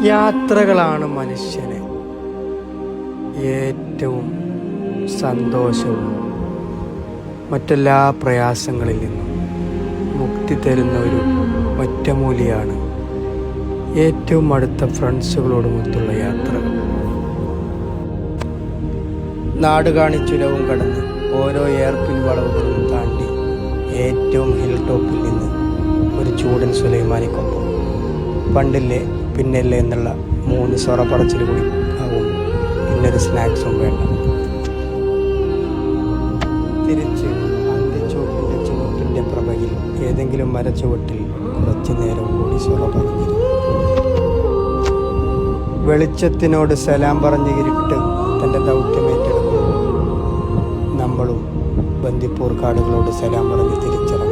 യാത്രകളാണ് മനുഷ്യന് ഏറ്റവും സന്തോഷവും മറ്റെല്ലാ പ്രയാസങ്ങളിൽ നിന്നും മുക്തി തരുന്ന ഒരു ഒറ്റമൂലിയാണ് ഏറ്റവും അടുത്ത ഫ്രണ്ട്സുകളോടുമൊത്തുള്ള യാത്രകൾ. നാട് കാണിച്ചുരവും കടന്ന് ഓരോ എയർപിൻ വളവുകളും താണ്ടി ഏറ്റവും ഹിൽ ടോപ്പിൽ നിന്ന് ഒരു ചൂടൻ സുലൈമാനിക്കൊപ്പം പണ്ടില്ലേ പിന്നല്ലേ എന്നുള്ള 3 സൊറ കൂടി ആവും, പിന്നൊരു സ്നാക്സും വേണ്ട. തിരിച്ച് അന്ത്യച്ചോപ്പിൻ്റെ ചുവട്ടിൻ്റെ പ്രഭയിൽ ഏതെങ്കിലും മരച്ചുവട്ടിൽ കുറച്ചു നേരം കൂടി സൊറ പറഞ്ഞിരുന്നു. വെളിച്ചത്തിനോട് സലാം പറഞ്ഞ് ഇരുട്ട് തൻ്റെ ദൗത്യമേറ്റെടുക്കും. നമ്മളും ബന്ദിപ്പൂർ കാടുകളോട് സലാം പറഞ്ഞ് തിരിച്ചിറങ്ങും.